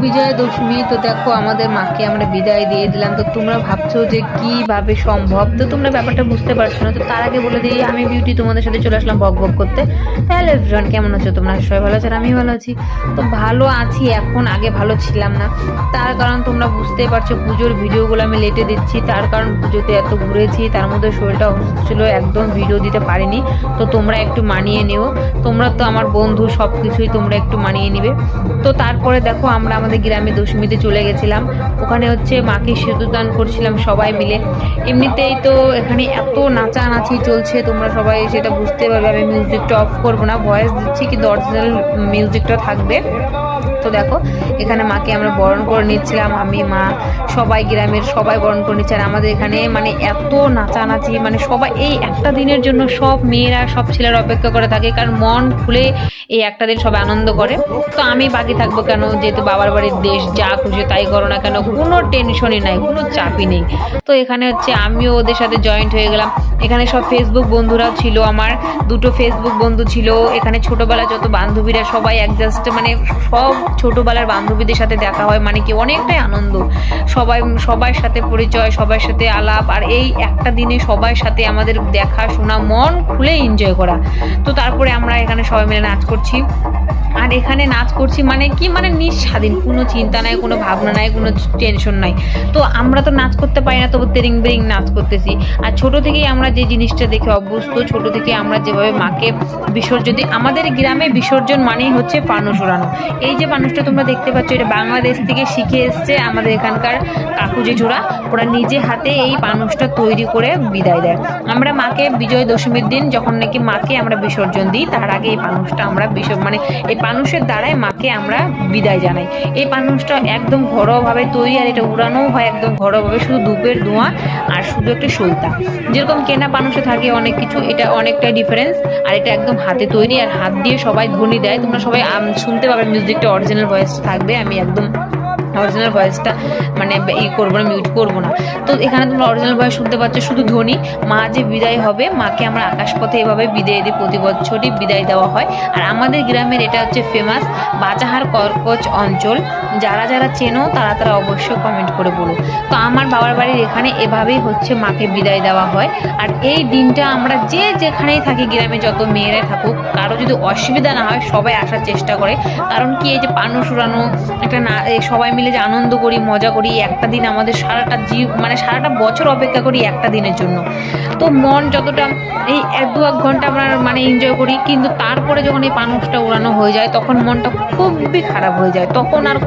বিজয়া দশমী। তো দেখো আমাদের মাকে আমরা বিদায় দিয়ে দিলাম। তো তোমরা ভাবছো যে কিভাবে সম্ভব, তো তোমরা ব্যাপারটা বুঝতে পারছো না। তো তার আগে বলে দিই, আমি বিউটি তোমাদের সাথে চলে আসলাম বক বক করতে। তাহলে এভরিওয়ান, কেমন আছো তোমরা? সবাই ভালো আছো আর আমি ভালো আছি। তো ভালো আছি এখন, আগে ভালো ছিলাম না। তার কারণ তোমরা বুঝতেই পারছো, পুজোর ভিডিওগুলো আমি লেটে দিচ্ছি। তার কারণ পুজোতে এত ঘুরেছি, তার মধ্যে শরীরটা অসুস্থ ছিল, একদম ভিডিও দিতে পারিনি। তো তোমরা একটু মানিয়ে নিও, তোমরা তো আমার বন্ধু, সব কিছুই তোমরা একটু মানিয়ে নিবে। তো তারপরে দেখো আমরা আমাদের গ্রামে দশমীতে চলে গেছিলাম। ওখানে হচ্ছে মাকে সিঁদুরদান করছিলাম সবাই মিলে। এমনিতেই তো এখানে এত নাচানাচি চলছে, তোমরা সবাই সেটা বুঝতে পারবে। আমি মিউজিকটা অফ করবো না, ভয়েস দিচ্ছি, কিন্তু অরিজিনাল মিউজিকটা থাকবে। তো দেখো এখানে মাকে আমরা বরণ করে নিচ্ছিলাম, আমি মা সবাই, গ্রামের সবাই বরণ করে নিচ্ছে। আর আমাদের এখানে মানে এত নাচানাচি, মানে সবাই এই একটা দিনের জন্য সব মেয়েরা সব ছেলেরা অপেক্ষা করে থাকে, কারণ মন খুলে এই একটা দিন সবাই আনন্দ করে। তো আমি বাকি থাকবো কেন, যেহেতু বাবার বাড়ির দেশ, যা খুশি তাই করো না কেন, কোনো টেনশনই নাই, কোনো চাপই নেই। তো এখানে হচ্ছে আমিও ওদের সাথে জয়েন্ট হয়ে গেলাম। এখানে সব ফেসবুক বন্ধুরাও ছিল, আমার দুটো ফেসবুক বন্ধু ছিল। এখানে ছোটবেলার যত বান্ধবীরা সবাই অ্যাডজাস্ট, মানে সব ছোটবেলার বান্ধবীদের সাথে দেখা হয়, মানে কি অনেকটাই আনন্দ। সবার সাথে পরিচয়, সবার সাথে আলাপ, আর এই একটা দিনে সবার সাথে আমাদের দেখা শোনা, মন খুলে এনজয় করা। তো তারপরে আমরা এখানে সবাই মিলে নাচ করছি। আর এখানে নাচ করছি মানে কি, মানে নিঃস্বাধীন, কোনো চিন্তা নাই, কোনো ভাবনা নাই, কোনো টেনশন নাই। তো আমরা তো নাচ করতে পারি না, তবু তেরিং বেরিং নাচ করতেছি। আর ছোট থেকেই আমরা যে জিনিসটা দেখে অভ্যস্ত, ছোট থেকে আমরা যেভাবে মাকে বিসর্জন দিই, আমাদের গ্রামে বিসর্জন মানেই হচ্ছে পানুস উড়ানো। এই যে পানুসটা তোমরা দেখতে পাচ্ছ, এটা বাংলাদেশ থেকে শিখে এসছে আমাদের এখানকার কাকু জেঠুরা। ওরা নিজে হাতে এই পানুসটা তৈরি করে বিদায় দেয়। আমরা মাকে বিজয় দশমীর দিন যখন নাকি মাকে আমরা বিসর্জন দিই, তার আগে এই পানুসটা আমরা মানে এই পানুসের দ্বারাই মাকে আমরা বিদায় জানাই। এই পানুসটা একদম ঘরোয়াভাবে তৈরি, আর এটা উড়ানো হয় একদম ঘরোয়াভাবে, শুধু ধূপের ধোঁয়া আর শুধু একটা সলতা। যেরকম কেনা পানুসে থাকে অনেক কিছু, এটা অনেকটাই ডিফারেন্স। আর এটা একদম হাতে তৈরি, আর হাত দিয়ে সবাই ধ্বনি দেয়। তোমরা সবাই শুনতে পাবে, মিউজিকটা অরিজিনাল ভয়েস থাকবে, আমি একদম অরিজিনাল ভয়েসটা মানে ই করবো না, মিউট করবো না। তো এখানে তোমরা অরিজিনাল ভয়েস শুনতে পাচ্ছ, শুধু ধ্বনি। মা যে বিদায় হবে, মাকে আমরা আকাশপথে এভাবে বিদায় দিই, প্রতি বছরই বিদায় দেওয়া হয়। আর আমাদের গ্রামের এটা হচ্ছে ফেমাস বাজাহার কর্কচ অঞ্চল। যারা যারা চেনো তারা তারা অবশ্যই কমেন্ট করে বলো। তো আমার বাবার বাড়ির এখানে এভাবেই হচ্ছে মাকে বিদায় দেওয়া হয়। আর এই দিনটা আমরা যে যেখানেই থাকি, গ্রামে যত মেয়েরাই থাকুক, কারো যদি অসুবিধা না হয়, সবাই আসার চেষ্টা করে। কারণ কি, এই যে পানুস উড়ানো একটা না, সবাই মিলে যে আনন্দ করি, মজা করি, একটা দিন আমাদের সারাটা মানে সারাটা বছর অপেক্ষা করি একটা দিনের জন্য। তো মন যতটা এই 1-2 ঘন্টা আমরা মানে এনজয় করি, কিন্তু তারপরে যখন এই পানুসটা উড়ানো হয়ে যায়, তখন মনটা খুবই খারাপ হয়ে যায়। তখন আর